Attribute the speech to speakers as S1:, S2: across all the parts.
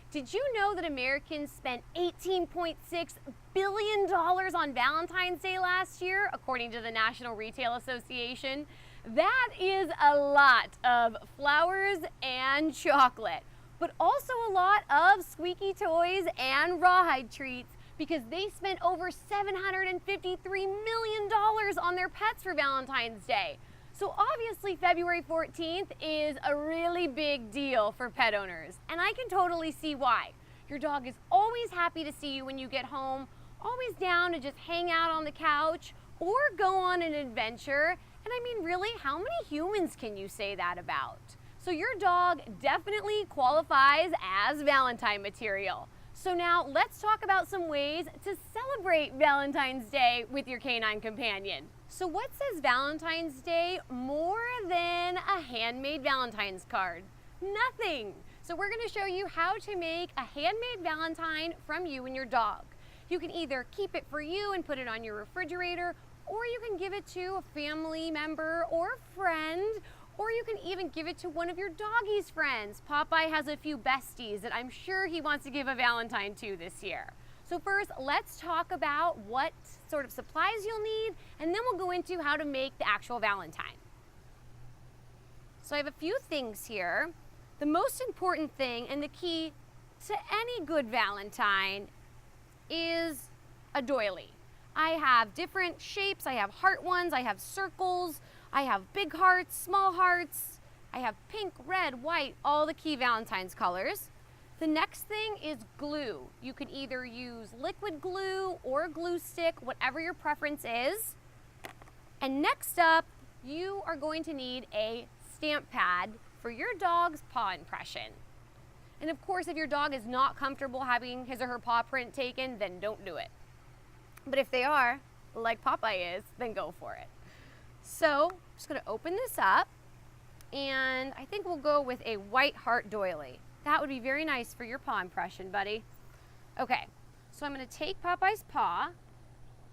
S1: Did you know that Americans spent $18.6 billion on Valentine's Day last year, according to the National Retail Association? That is a lot of flowers and chocolate, but also a lot of squeaky toys and rawhide treats, because they spent over $753 million on their pets for Valentine's Day. So obviously February 14th is a really big deal for pet owners, and I can totally see why. Your dog is always happy to see you when you get home, always down to just hang out on the couch or go on an adventure. And I mean, really, how many humans can you say that about? So your dog definitely qualifies as Valentine material. So now let's talk about some ways to celebrate Valentine's Day with your canine companion. So what says Valentine's Day more than a handmade Valentine's card? Nothing. So we're going to show you how to make a handmade Valentine from you and your dog. You can either keep it for you and put it on your refrigerator, or you can give it to a family member or a friend, or you can even give it to one of your doggy's friends. Popeye has a few besties that I'm sure he wants to give a Valentine to this year. So first, let's talk about what sort of supplies you'll need, and then we'll go into how to make the actual Valentine. So I have a few things here. The most important thing and the key to any good Valentine is a doily. I have different shapes. I have heart ones, I have circles, I have big hearts, small hearts, I have pink, red, white, all the key Valentine's colors. The next thing is glue. You can either use liquid glue or a glue stick, whatever your preference is. And next up, you are going to need a stamp pad for your dog's paw impression. And of course, if your dog is not comfortable having his or her paw print taken, then don't do it. But if they are, like Popeye is, then go for it. So I'm just gonna open this up, and I think we'll go with a white heart doily. That would be very nice for your paw impression, buddy. Okay, so I'm gonna take Popeye's paw,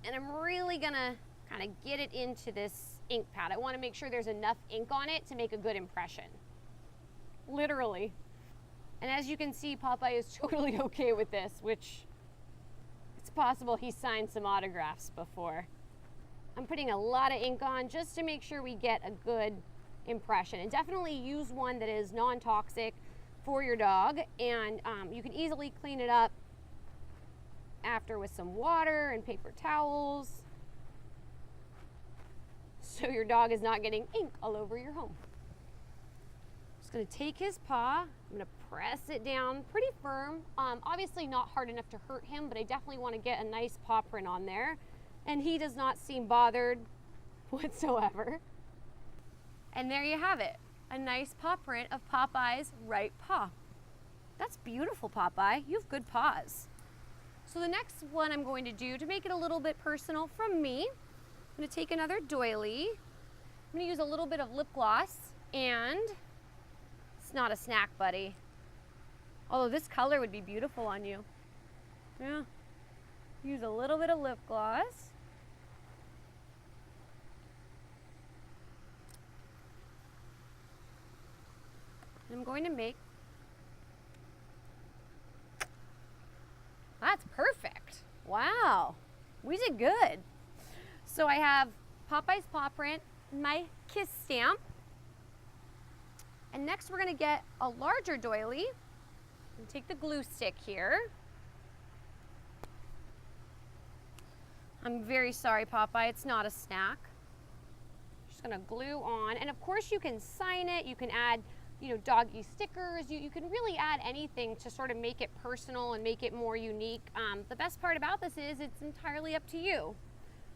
S1: and I'm really gonna kind of get it into this ink pad. I wanna make sure there's enough ink on it to make a good impression. Literally. And as you can see, Popeye is totally okay with this, which it's possible he signed some autographs before. I'm putting a lot of ink on just to make sure we get a good impression. And definitely use one that is non-toxic for your dog. And you can easily clean it up after with some water and paper towels, so your dog is not getting ink all over your home. Just gonna take his paw, I'm gonna press it down pretty firm. Obviously not hard enough to hurt him, but I definitely wanna get a nice paw print on there. And he does not seem bothered whatsoever. And there you have it, a nice paw print of Popeye's right paw. That's beautiful, Popeye. You have good paws. So the next one I'm going to do to make it a little bit personal from me, I'm gonna take another doily. I'm gonna use a little bit of lip gloss, and it's not a snack, buddy. Although this color would be beautiful on you. Yeah. Use a little bit of lip gloss. And I'm going to make, that's perfect. Wow, we did good. So I have Popeye's paw print, my kiss stamp. And next we're gonna get a larger doily and take the glue stick here. I'm very sorry, Popeye, it's not a snack. Just gonna glue on, and of course you can sign it, you can add, doggy stickers, you can really add anything to sort of make it personal and make it more unique. The best part about this is it's entirely up to you.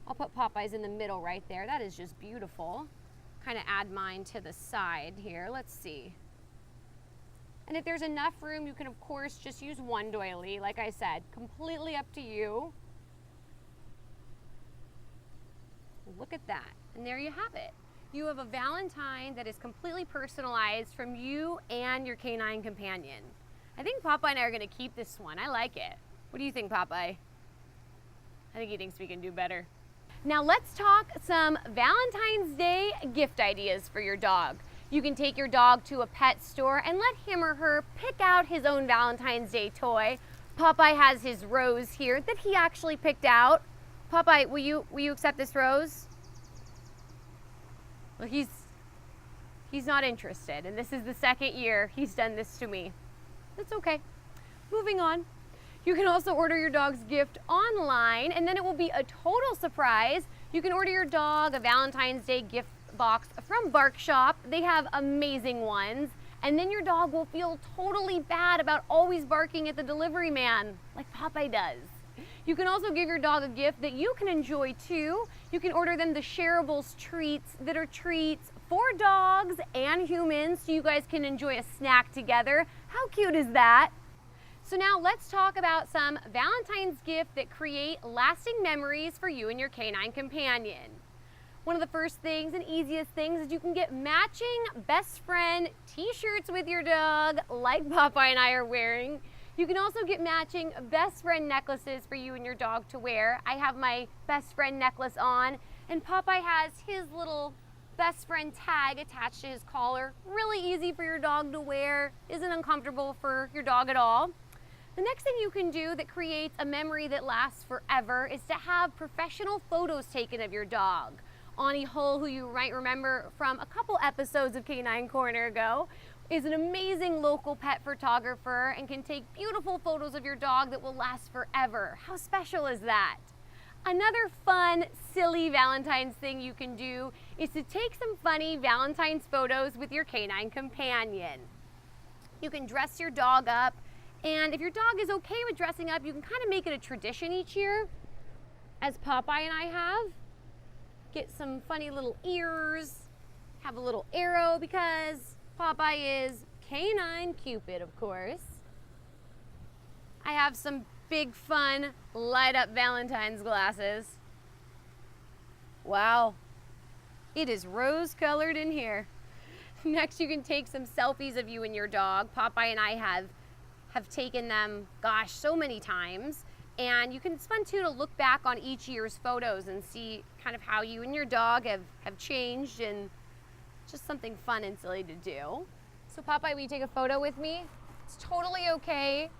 S1: I'll put Popeye's in the middle right there. That is just beautiful. Kind of add mine to the side here. Let's see. And if there's enough room, you can of course just use one doily. Like I said, completely up to you. Look at that. And there you have it. You have a Valentine that is completely personalized from you and your canine companion. I think Popeye and I are going to keep this one. I like it. What do you think, Popeye? I think he thinks we can do better. Now let's talk some Valentine's Day gift ideas for your dog. You can take your dog to a pet store and let him or her pick out his own Valentine's Day toy. Popeye has his rose here that he actually picked out. Popeye, will you accept this rose? Well, he's not interested, and this is the second year he's done this to me. That's okay. Moving on. You can also order your dog's gift online, and then it will be a total surprise. You can order your dog a Valentine's Day gift box from Bark Shop. They have amazing ones. And then your dog will feel totally bad about always barking at the delivery man, like Popeye does. You can also give your dog a gift that you can enjoy too. You can order them the Shareables treats that are treats for dogs and humans, so you guys can enjoy a snack together. How cute is that? So now let's talk about some Valentine's gifts that create lasting memories for you and your canine companion. One of the first things and easiest things is you can get matching best friend t-shirts with your dog, like Popeye and I are wearing. You can also get matching best friend necklaces for you and your dog to wear. I have my best friend necklace on, and Popeye has his little best friend tag attached to his collar. Really easy for your dog to wear, isn't uncomfortable for your dog at all. The next thing you can do that creates a memory that lasts forever is to have professional photos taken of your dog. Ani Hull, who you might remember from a couple episodes of Canine Corner ago, is an amazing local pet photographer and can take beautiful photos of your dog that will last forever. How special is that? Another fun, silly Valentine's thing you can do is to take some funny Valentine's photos with your canine companion. You can dress your dog up, and if your dog is okay with dressing up, you can kind of make it a tradition each year, as Popeye and I have. Get some funny little ears, have a little arrow because Popeye is Canine Cupid, of course. I have some big fun light up Valentine's glasses. Wow, it is rose colored in here. Next, you can take some selfies of you and your dog. Popeye and I have taken them, gosh, so many times. And it's fun too to look back on each year's photos and see kind of how you and your dog have changed, and just something fun and silly to do. So Popeye, will you take a photo with me? It's totally okay.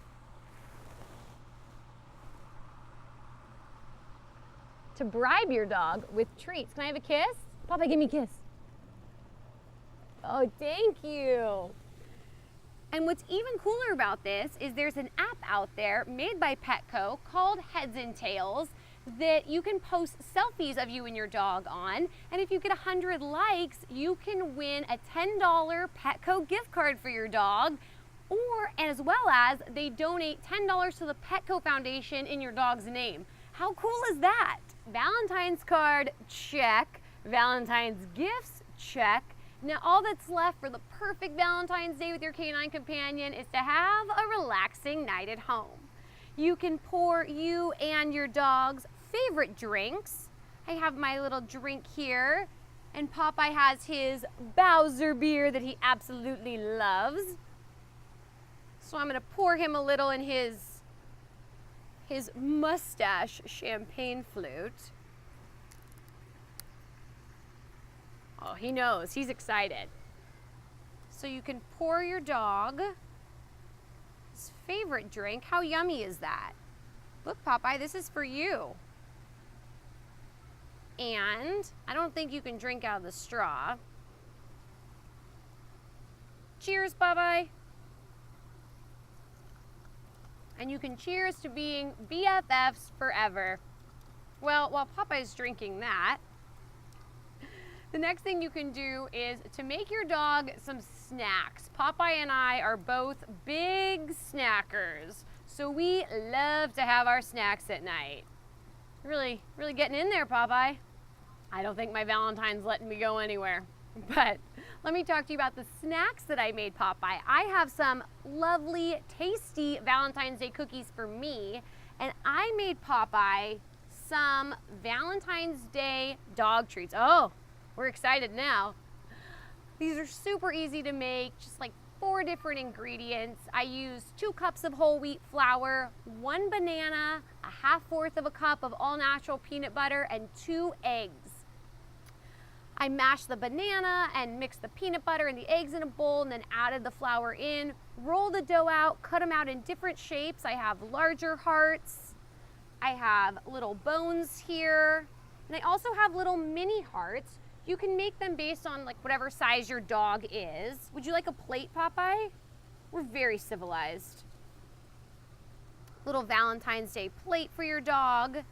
S1: To bribe your dog with treats. Can I have a kiss? Popeye, give me a kiss. Oh, thank you. And what's even cooler about this is there's an app out there made by Petco called Heads and Tails that you can post selfies of you and your dog on. And if you get 100 likes, you can win a $10 Petco gift card for your dog. Or as well as they donate $10 to the Petco Foundation in your dog's name. How cool is that? Valentine's card, check. Valentine's gifts, check. Now all that's left for the perfect Valentine's Day with your canine companion is to have a relaxing night at home. You can pour you and your dog's favorite drinks. I have my little drink here, and Popeye has his Bowser beer that he absolutely loves. So I'm gonna pour him a little in his mustache champagne flute. Oh, he knows, he's excited. So you can pour your dog his favorite drink. How yummy is that? Look, Popeye, this is for you. And I don't think you can drink out of the straw. Cheers, Popeye. And you can cheers to being BFFs forever. Well, while Popeye's drinking that, the next thing you can do is to make your dog some snacks. Popeye and I are both big snackers, so we love to have our snacks at night. Really getting in there, Popeye. I don't think my Valentine's letting me go anywhere. But let me talk to you about the snacks that I made Popeye. I have some lovely, tasty Valentine's Day cookies for me, and I made Popeye some Valentine's Day dog treats. Oh, we're excited now. These are super easy to make, just like 4 different ingredients. I used 2 cups of whole wheat flour, 1 banana, a 1/2 cup of all natural peanut butter, and 2 eggs. I mashed the banana and mixed the peanut butter and the eggs in a bowl and then added the flour in, rolled the dough out, cut them out in different shapes. I have larger hearts, I have little bones here, and I also have little mini hearts. You can make them based on like whatever size your dog is. Would you like a plate, Popeye? We're very civilized. Little Valentine's Day plate for your dog.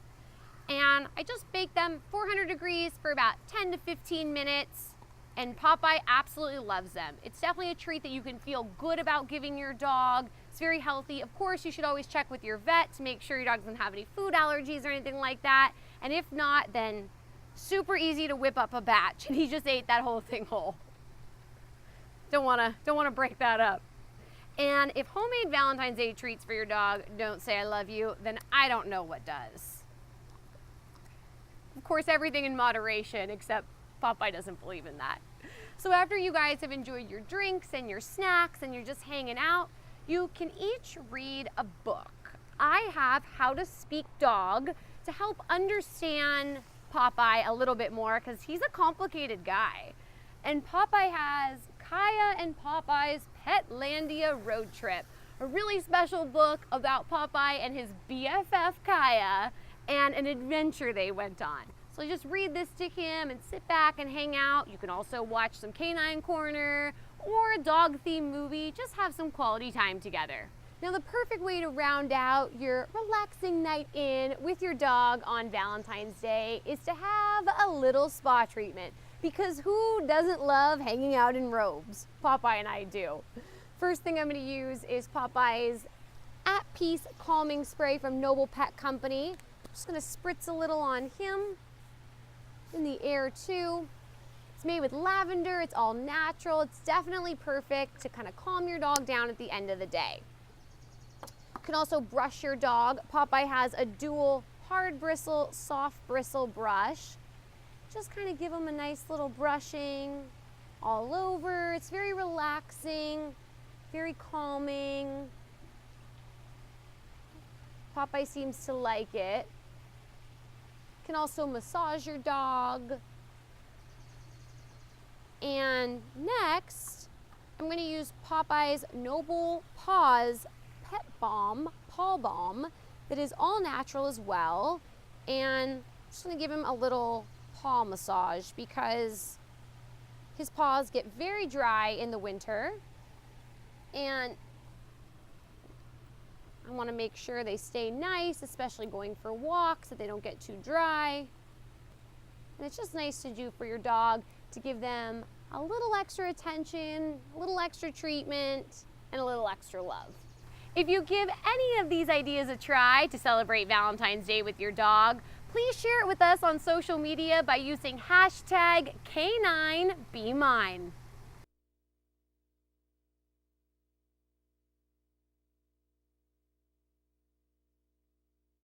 S1: And I just baked them 400 degrees for about 10 to 15 minutes, and Popeye absolutely loves them. It's definitely a treat that you can feel good about giving your dog. It's very healthy. Of course, you should always check with your vet to make sure your dog doesn't have any food allergies or anything like that. And if not, then super easy to whip up a batch, and he just ate that whole thing whole. Don't wanna break that up. And if homemade Valentine's Day treats for your dog don't say I love you, then I don't know what does. Of course, everything in moderation, except Popeye doesn't believe in that. So after you guys have enjoyed your drinks and your snacks and you're just hanging out, you can each read a book. I have How to Speak Dog to help understand Popeye a little bit more because he's a complicated guy. And Popeye has Kaya and Popeye's Petlandia Road Trip, a really special book about Popeye and his BFF Kaya and an adventure they went on. So just read this to him and sit back and hang out. You can also watch some Canine Corner or a dog-themed movie. Just have some quality time together. Now, the perfect way to round out your relaxing night in with your dog on Valentine's Day is to have a little spa treatment, because who doesn't love hanging out in robes? Popeye and I do. First thing I'm going to use is Popeye's At Peace Calming Spray from Noble Pet Company. Just gonna spritz a little on him, in the air too. It's made with lavender, it's all natural. It's definitely perfect to kind of calm your dog down at the end of the day. You can also brush your dog. Popeye has a dual hard bristle, soft bristle brush. Just kind of give him a nice little brushing all over. It's very relaxing, very calming. Popeye seems to like it. You can also massage your dog. And next, I'm going to use Popeye's Noble Paws Pet Balm, Paw Balm, that is all natural as well. And I'm just going to give him a little paw massage because his paws get very dry in the winter. And I want to make sure they stay nice, especially going for walks, that they don't get too dry. And it's just nice to do for your dog to give them a little extra attention, a little extra treatment, and a little extra love. If you give any of these ideas a try to celebrate Valentine's Day with your dog, please share it with us on social media by using #K9BeMine.